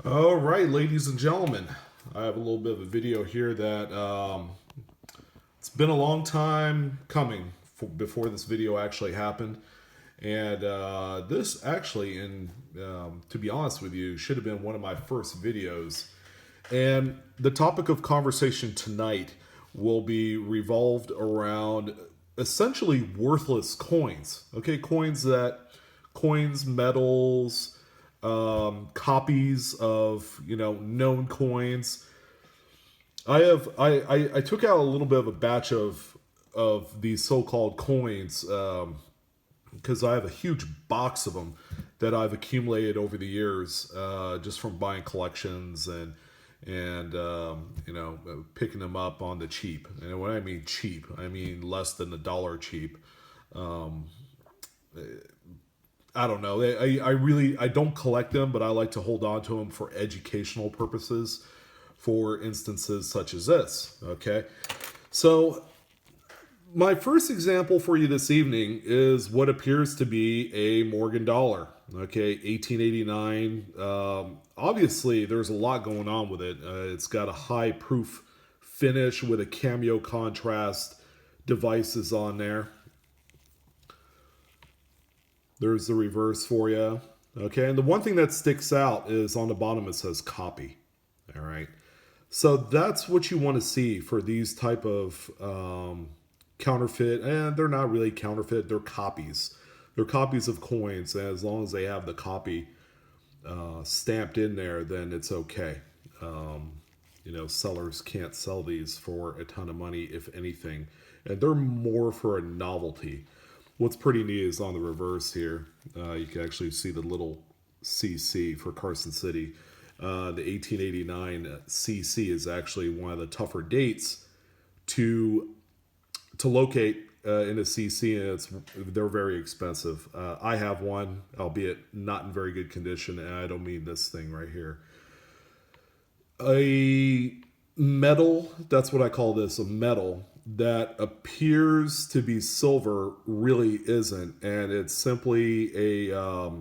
All right, ladies and gentlemen, I have a little bit of a video here that it's been a long time coming before this video actually happened. And this actually, to be honest with you, should have been one of my first videos. And the topic of conversation tonight will be revolved around essentially worthless coins. Okay, coins, metals, copies of known coins. I took out a little bit of a batch of these so-called coins because I have a huge box of them that I've accumulated over the years just from buying collections and picking them up on the cheap. And when I mean cheap, I mean less than $1 cheap. I don't know. I don't collect them, but I like to hold on to them for educational purposes, for instances such as this. Okay, so my first example for you this evening is what appears to be a Morgan dollar. Okay, 1889. Obviously, there's a lot going on with it. It's got a high proof finish with a cameo contrast devices on there. There's the reverse for you. Okay, and the one thing that sticks out is on the bottom it says copy. All right, so that's what you want to see for these type of counterfeit, and they're not really counterfeit, they're copies. They're copies of coins, and as long as they have the copy stamped in there, then it's okay. Sellers can't sell these for a ton of money, if anything, and they're more for a novelty. What's pretty neat is on the reverse here, you can actually see the little CC for Carson City. The 1889 CC is actually one of the tougher dates to locate in a CC, and they're very expensive. I have one, albeit not in very good condition, and I don't mean this thing right here. A metal, that's what I call this, a metal that appears to be silver really isn't, and it's simply a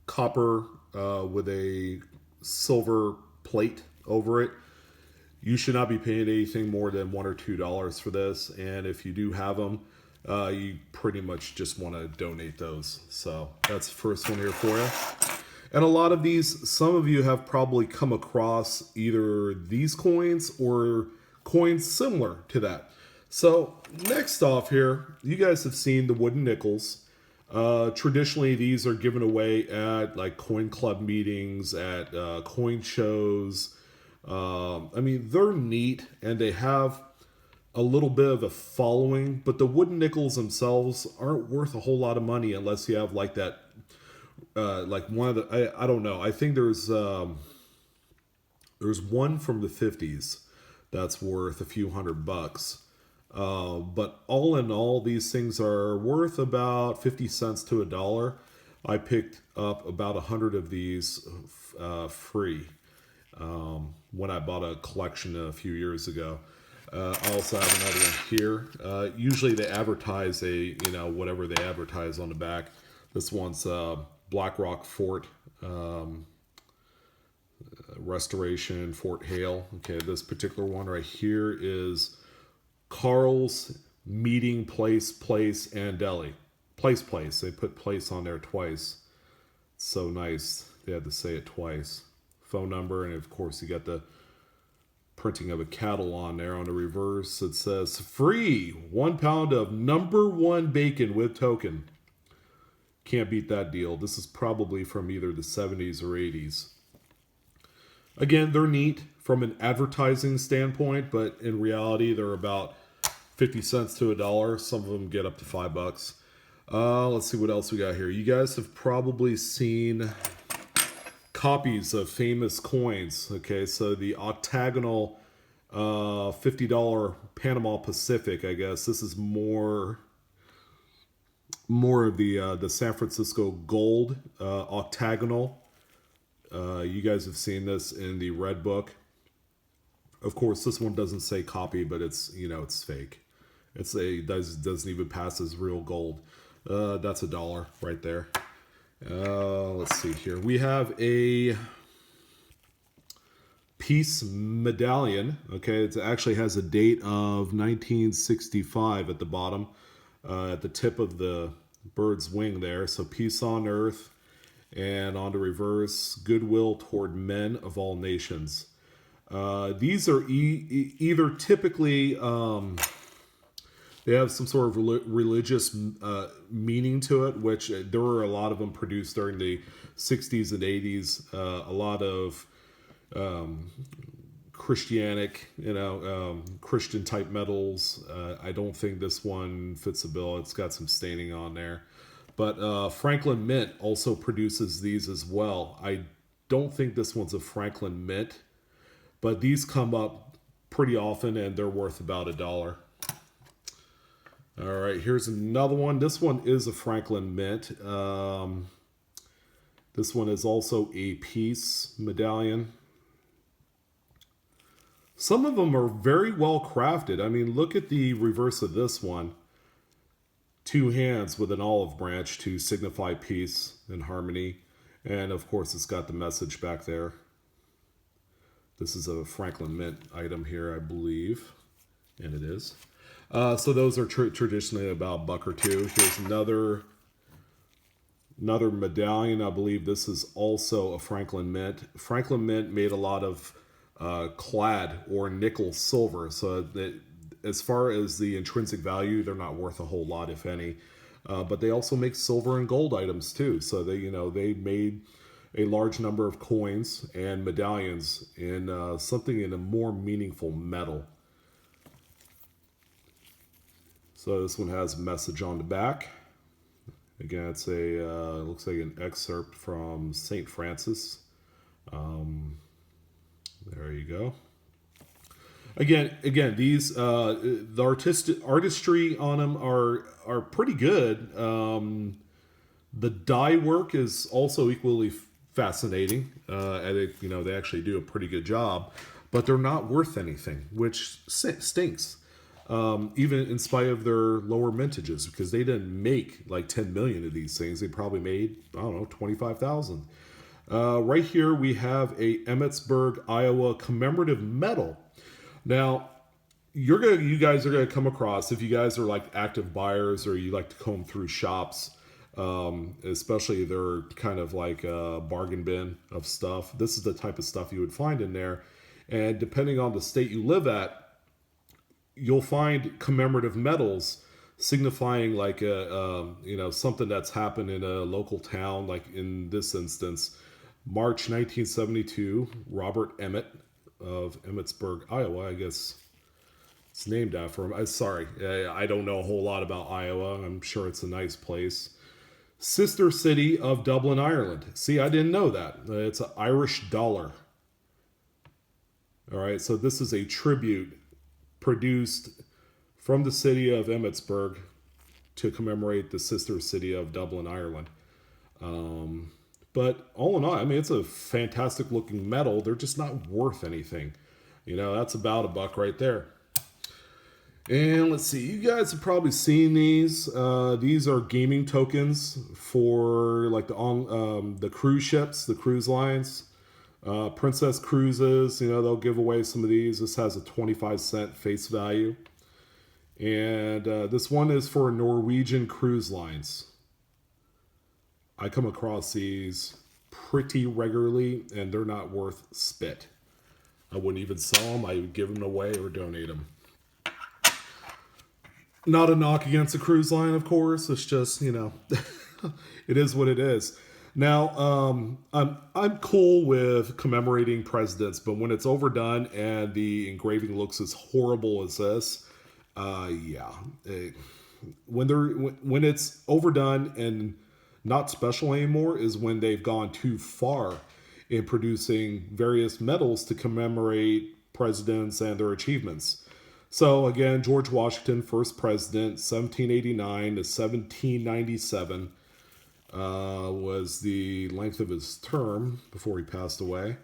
copper with a silver plate over it. You should not be paying anything more than $1 or $2 for this, and if you do have them, you pretty much just want to donate those. So that's the first one here for you. And a lot of these, some of you have probably come across either these coins or coins similar to that. So next off here, you guys have seen the wooden nickels. Traditionally, these are given away at like coin club meetings, at coin shows. They're neat and they have a little bit of a following, but the wooden nickels themselves aren't worth a whole lot of money unless you have like that, like one of the, I don't know. I think there's one from the 50s that's worth a few $100. But all in all, these things are worth about 50 cents to $1. I picked up about 100 of these free when I bought a collection a few years ago. I also have another one here. Usually they advertise whatever they advertise on the back. This one's Black Rock Fort Restoration, Fort Hale. Okay, this particular one right here is Carl's Meeting Place, and Deli. Place. They put place on there twice. It's so nice. They had to say it twice. Phone number, and of course you got the printing of a cattle on there. On the reverse it says free 1 pound of #1 bacon with token. Can't beat that deal. This is probably from either the 70s or 80s. Again, they're neat from an advertising standpoint, but in reality they're about 50 cents to $1. Some of them get up to $5. Let's see what else we got here. You guys have probably seen copies of famous coins. Okay, so the octagonal $50 Panama Pacific, I guess. This is more of the San Francisco gold octagonal. You guys have seen this in the red book. Of course, this one doesn't say copy, but it's fake. Doesn't even pass as real gold. That's $1 right there. Let's see here. We have a Peace medallion. Okay, it actually has a date of 1965 at the bottom, at the tip of the bird's wing there. So peace on earth, and on the reverse, goodwill toward men of all nations. These are either typically they have some sort of religious meaning to it, which there were a lot of them produced during the 60s and 80s. A lot of Christianic, Christian type medals. I don't think this one fits the bill. It's got some staining on there. But Franklin Mint also produces these as well. I don't think this one's a Franklin Mint, but these come up pretty often and they're worth about $1. All right, here's another one. This one is a Franklin Mint. This one is also a peace medallion. Some of them are very well crafted. I mean, look at the reverse of this one. 2 hands with an olive branch to signify peace and harmony. And of course, it's got the message back there. This is a Franklin Mint item here, I believe. And it is. So those are traditionally about $1 or $2. Here's another medallion. I believe this is also a Franklin Mint. Franklin Mint made a lot of clad or nickel silver. So that as far as the intrinsic value, they're not worth a whole lot, if any. But they also make silver and gold items too. So they made a large number of coins and medallions in something in a more meaningful metal. So this one has a message on the back. Again, it's looks like an excerpt from St. Francis. There you go. Again, these the artistry on them are pretty good. The die work is also equally fascinating. They actually do a pretty good job, but they're not worth anything, which stinks. Even in spite of their lower mintages, because they didn't make like 10 million of these things. They probably made, 25,000. Right here we have a Emmetsburg, Iowa commemorative medal. Now, you guys are gonna come across, if you guys are like active buyers or you like to comb through shops, especially they're kind of like a bargain bin of stuff. This is the type of stuff you would find in there, and depending on the state you live at, you'll find commemorative medals signifying like something that's happened in a local town. Like in this instance, March 1972, Robert Emmett of Emmetsburg, Iowa. I guess it's named after him. I don't know a whole lot about Iowa. I'm sure it's a nice place. Sister city of Dublin, Ireland. See, I didn't know that. It's an Irish dollar. All right, so this is a tribute produced from the city of Emmetsburg to commemorate the sister city of Dublin, Ireland. But all in all, I mean, it's a fantastic looking medal. They're just not worth anything. That's about $1 right there. And let's see, you guys have probably seen these. These are gaming tokens for like the cruise ships, the cruise lines. Princess Cruises, they'll give away some of these. This has a 25-cent face value. And this one is for Norwegian Cruise Lines. I come across these pretty regularly, and they're not worth spit. I wouldn't even sell them. I would give them away or donate them. Not a knock against the cruise line, of course. It's just, it is what it is. Now, I'm cool with commemorating presidents, but when it's overdone and the engraving looks as horrible as this, when it's overdone and not special anymore is when they've gone too far in producing various medals to commemorate presidents and their achievements. So again, George Washington, first president, 1789 to 1797. Was the length of his term before he passed away.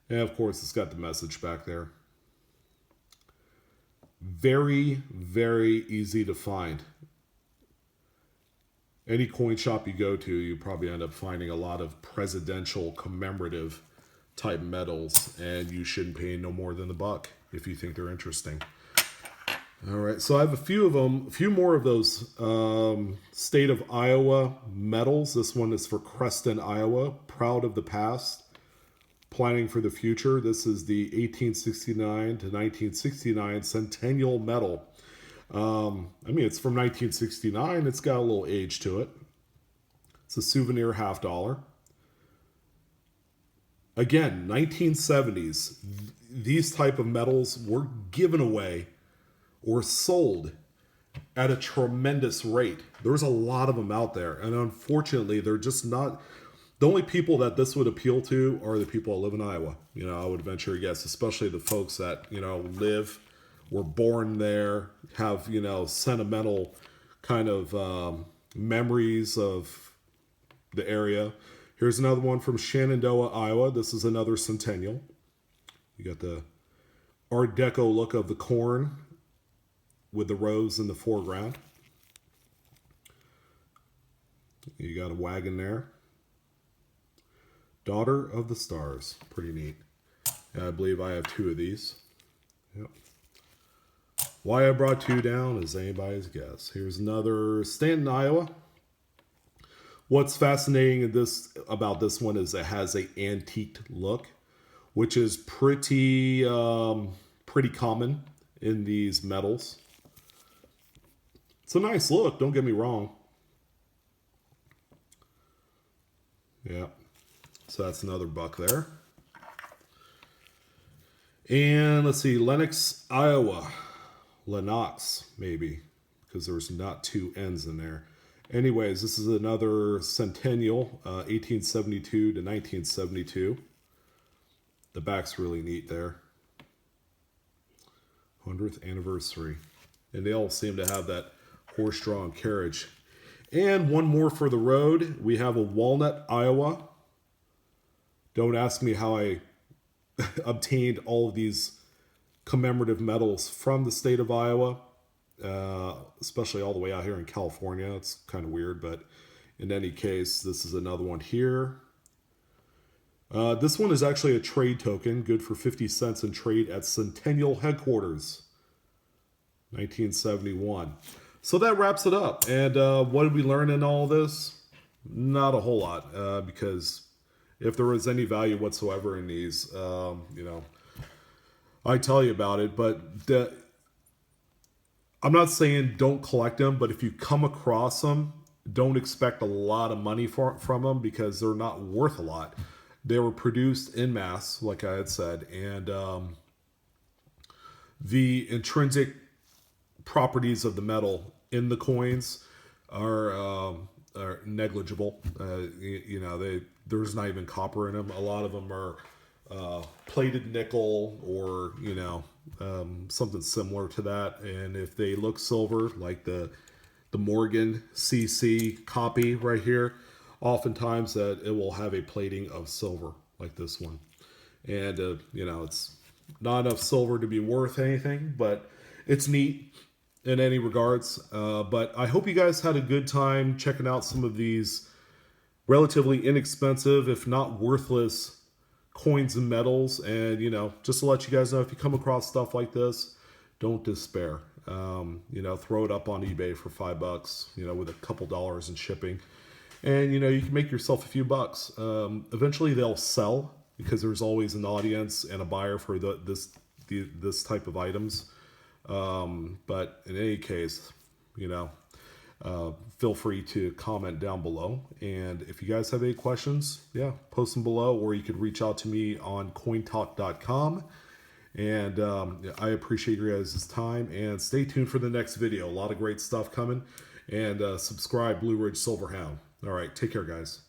And of course, it's got the message back there. Very, very easy to find. Any coin shop you go to, you probably end up finding a lot of presidential commemorative type metals, and you shouldn't pay no more than $1 if you think they're interesting. All right, so I have a few of them, a few more of those state of Iowa medals. This one is for Creston, Iowa. Proud of the past, planning for the future. This is the 1869 to 1969 Centennial Medal. I mean, it's from 1969. It's got a little age to it. It's a souvenir $50. Again, 1970s. These type of medals were given away or sold at a tremendous rate. There's a lot of them out there, and unfortunately, they're just not. The only people that this would appeal to are the people that live in Iowa. You know, I would venture a guess, especially the folks that, you know, were born there, have, you know, sentimental kind of memories of the area. Here's another one from Shenandoah, Iowa. This is another Centennial. You got the Art Deco look of the corn with the rose in the foreground. You got a wagon there. Daughter of the Stars. Pretty neat. And I believe I have 2 of these. Yep. Why I brought 2 down is anybody's guess. Here's another Stanton, Iowa. What's fascinating about this one is it has an antiqued look, which is pretty common in these metals. It's a nice look, don't get me wrong. Yeah, so that's another $1 there. And let's see, Lenox, Iowa. Lenox, maybe, because there's not 2 N's in there. Anyways, this is another Centennial, 1872 to 1972. The back's really neat there. 100th anniversary. And they all seem to have that horse-drawn carriage. And one more for the road. We have a Walnut, Iowa. Don't ask me how I obtained all of these commemorative medals from the state of Iowa. Especially all the way out here in California. It's kind of weird, but in any case, this is another one here. This one is actually a trade token, good for 50 cents in trade at Centennial Headquarters, 1971. So that wraps it up. And what did we learn in all this? Not a whole lot, because if there was any value whatsoever in these, you know, I tell you about it, but I'm not saying don't collect them, but if you come across them, don't expect a lot of money from them, because they're not worth a lot. They were produced en masse, like I had said, and the intrinsic properties of the metal in the coins are negligible. You know, there's not even copper in them. A lot of them are plated nickel, or, you know, something similar to that. And if they look silver, like the Morgan CC copy right here, oftentimes that it will have a plating of silver like this one. And you know, it's not enough silver to be worth anything, but it's neat in any regards. But I hope you guys had a good time checking out some of these relatively inexpensive, if not worthless, coins and medals. And, you know, just to let you guys know, if you come across stuff like this, don't despair. You know, throw it up on eBay for $5, you know, with a couple dollars in shipping, and, you know, you can make yourself a few bucks. Eventually they'll sell, because there's always an audience and a buyer for this type of items. But in any case, you know, feel free to comment down below. And if you guys have any questions, yeah, post them below, or you could reach out to me on cointalk.com. And I appreciate your guys' time, and stay tuned for the next video. A lot of great stuff coming. And subscribe, Blue Ridge Silverhound. All right, take care, guys.